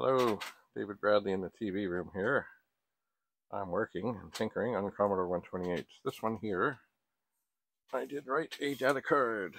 Hello, David Bradley in the TV room here. I'm working and tinkering on Commodore 128. This one here, I did write a data card.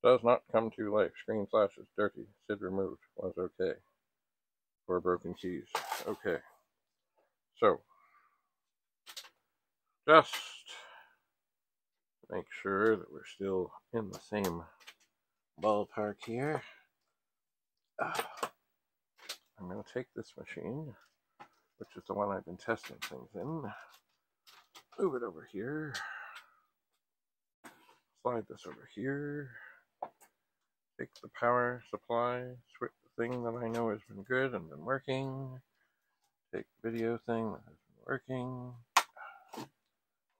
Does not come to life. Screen flashes, dirty. SID removed. Was okay. 4 broken keys. Okay. So, just make sure that we're still in the same ballpark here. I'm going to take this machine, which is the one I've been testing things in, move it over here, slide this over here, take the power supply, switch the thing that I know has been good and been working, take the video thing that has been working,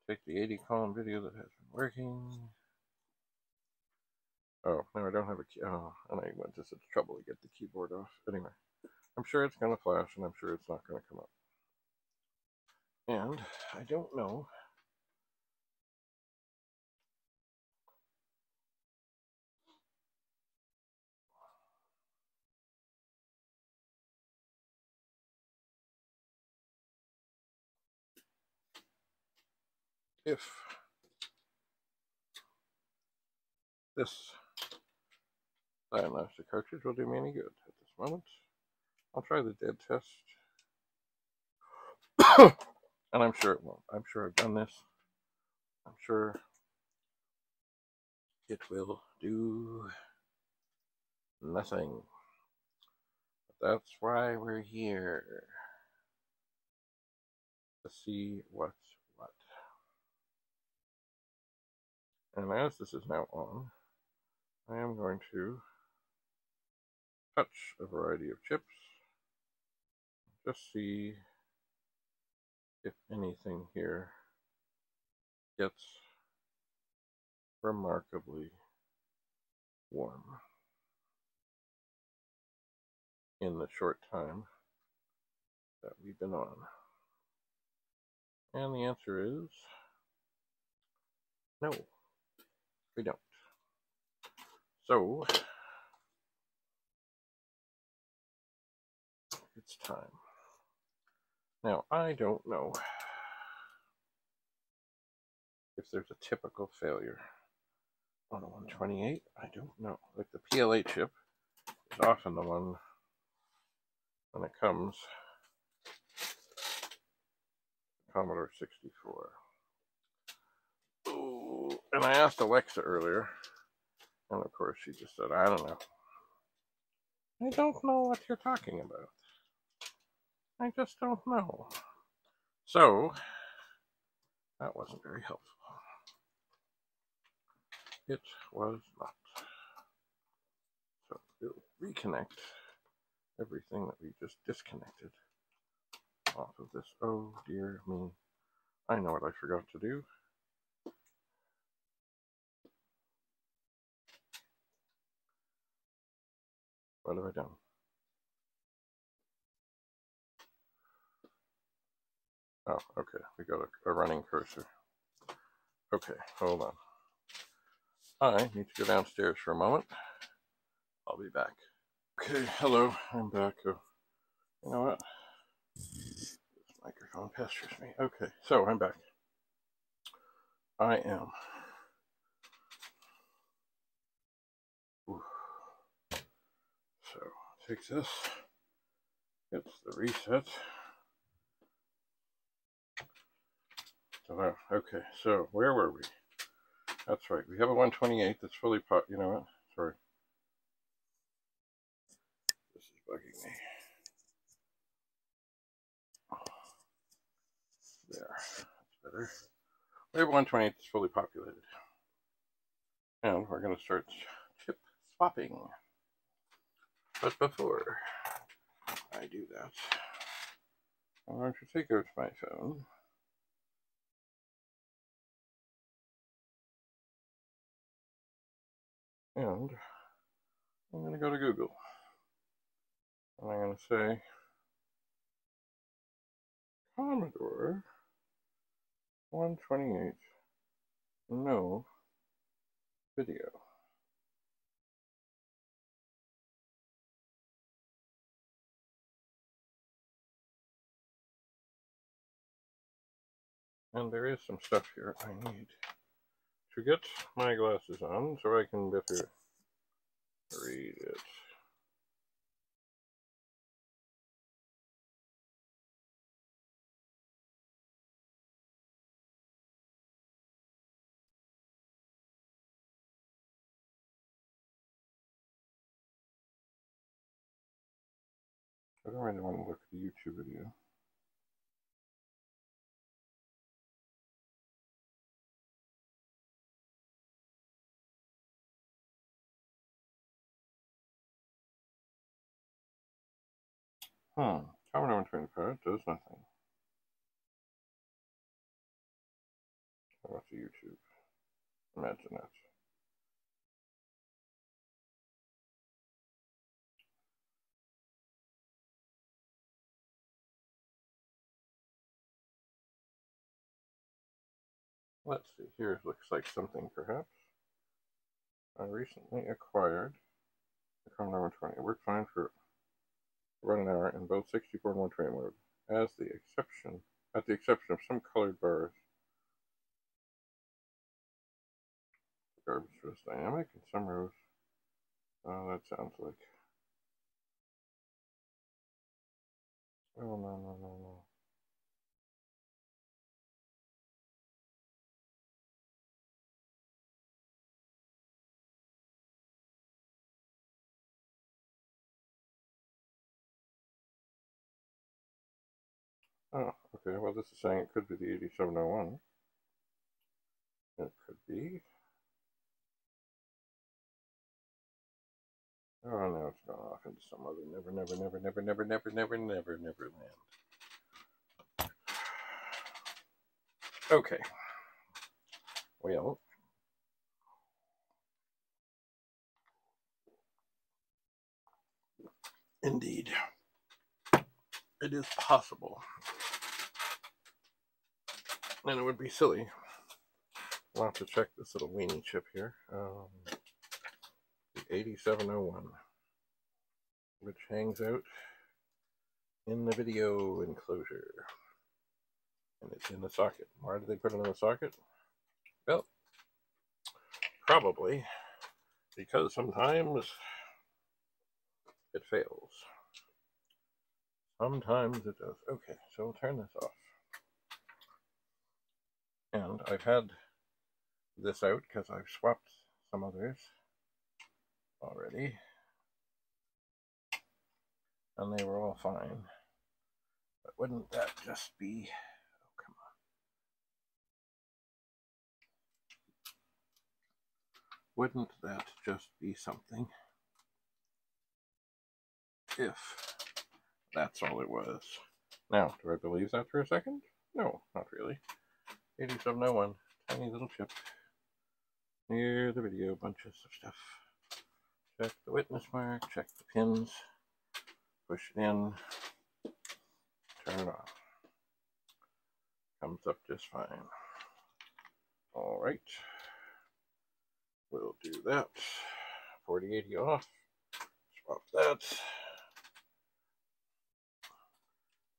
take the 80 column video that has been working. Oh, no, I don't have a key. Oh, and I went to such trouble to get the keyboard off. Anyway, I'm sure it's going to flash, and I'm sure it's not going to come up. And I don't know if this diagnostic cartridge will do me any good at this moment. I'll try the dead test. And I'm sure it won't. I'm sure I've done this. I'm sure it will do nothing. But that's why we're here. To see what's what. And as this is now on, I am going to touch a variety of chips. Just see if anything here gets remarkably warm in the short time that we've been on. And the answer is no, we don't. So it's time. Now, I don't know if there's a typical failure on a 128. I don't know. Like the PLA chip is often the one when it comes Commodore 64. Ooh, and I asked Alexa earlier, and of course she just said, I don't know. I don't know what you're talking about. I just don't know. So, that wasn't very helpful. It was not. So, it'll reconnect everything that we just disconnected off of this. Oh, dear me. I know what I forgot to do. What have I done? Oh, okay. We got a running cursor. Okay, hold on. I need to go downstairs for a moment. I'll be back. Okay, hello. I'm back. Oh, you know what? This microphone pesters me. Okay, so I'm back. I am. Ooh. So, take this. It's the reset. Okay, so where were we? That's right. We have a 128 that's fully you know what? Sorry. This is bugging me. There. That's better. We have a 128 that's fully populated. And we're going to start chip swapping. But before I do that, I'm going to take out my phone. And I'm going to go to Google. And I'm going to say Commodore 128 no video. And there is some stuff here I need to get my glasses on so I can better read it. I don't really want to look at the YouTube video. Commodore 128 does nothing. How about the YouTube? Imagine that. Let's see, here it looks like something perhaps. I recently acquired the Commodore 128. It worked fine for around an hour in both 64 and 128 mode, at the exception of some colored bars. The garbage was dynamic and some rows. Oh, that sounds like. Oh, no. Oh, okay, well, this is saying it could be the 8701. It could be. Oh, now it's gone off into some other never land. Okay. Well, indeed, it is possible. And it would be silly not to check this little weenie chip here. The 8701, which hangs out in the video enclosure. And it's in the socket. Why did they put it in the socket? Well, probably because sometimes it fails. Sometimes it does. Okay, so we'll turn this off. And I've had this out because I've swapped some others already. And they were all fine. But wouldn't that just be... Oh, come on. Wouldn't that just be something if that's all it was? Now, do I believe that for a second? No, not really. 8701, tiny little chip. Near the video, bunches of stuff. Check the witness mark, check the pins, push it in, turn it on. Comes up just fine. All right, we'll do that. 4080 off, swap that,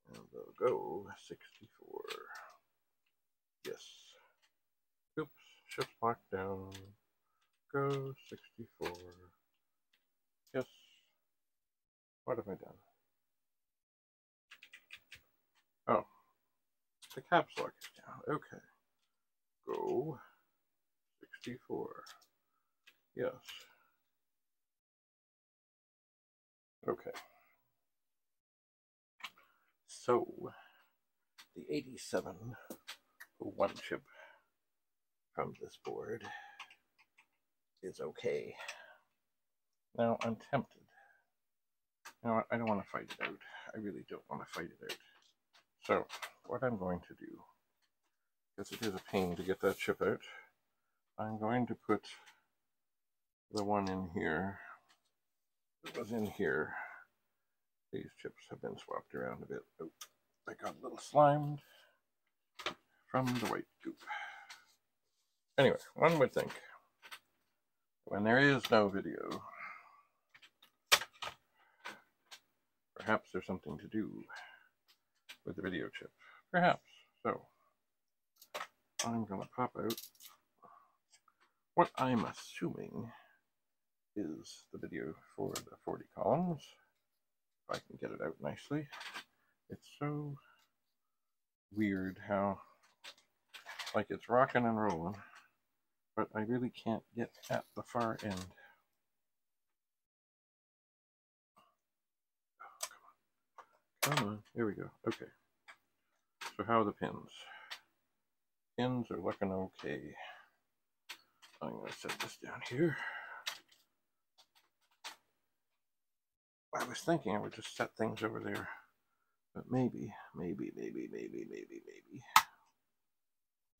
and we'll go 64. Yes. Oops, shift lock down. Go 64. Yes. What have I done? Oh, the caps lock is down. Okay. Go 64. Yes. Okay. So, the 8701 chip from this board is okay. Now, I'm tempted. Now, I don't want to fight it out. I really don't want to fight it out. So, what I'm going to do, because it is a pain to get that chip out, I'm going to put the one in here that was in here. These chips have been swapped around a bit. Oh, I got a little slimed from the white goop. Anyway, one would think when there is no video, perhaps there's something to do with the video chip. Perhaps. So, I'm going to pop out what I'm assuming is the video for the 40 columns. If I can get it out nicely. It's so weird how, like, it's rocking and rolling, but I really can't get at the far end. Come on, here we go. Okay. So how are the pins? Pins are looking okay. I'm going to set this down here. I was thinking I would just set things over there, but maybe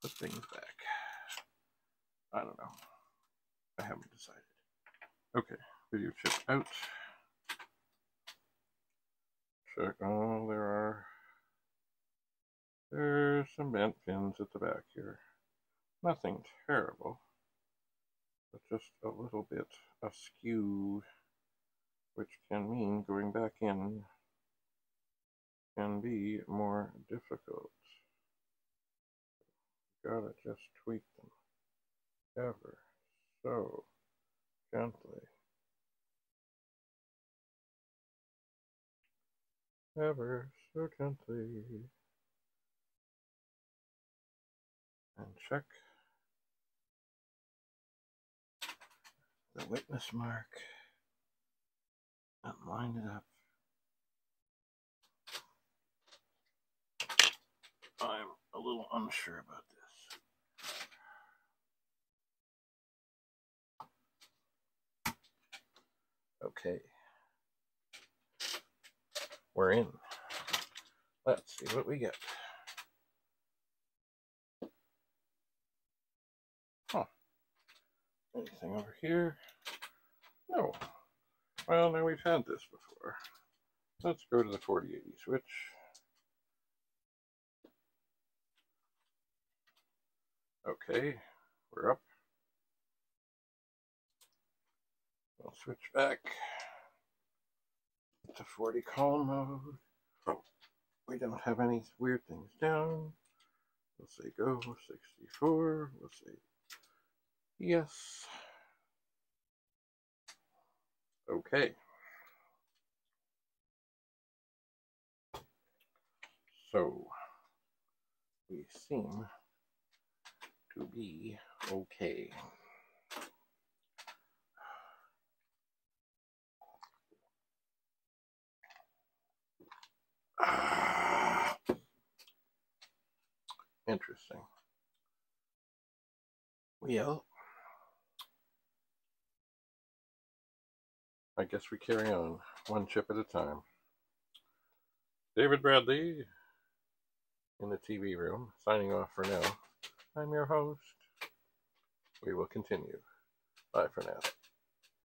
put things back. I don't know. I haven't decided. Okay, video chip out. Check. Oh, there's some bent pins at the back here. Nothing terrible, but just a little bit askew, which can mean going back in can be more difficult. Gotta just tweak them ever so gently. Ever so gently. And check the witness mark and line it up. I'm a little unsure about this. Okay. We're in. Let's see what we get. Huh. Anything over here? No. Well, now we've had this before. Let's go to the 4080 switch. Okay, we're up. We'll switch back to 40 column mode. Oh, we don't have any weird things down. We'll say go 64. We'll say yes. Okay. So we seem to be okay. Interesting. Well, I guess we carry on one chip at a time. David Bradley in the TV room, signing off for now. I'm your host. We will continue. Bye for now.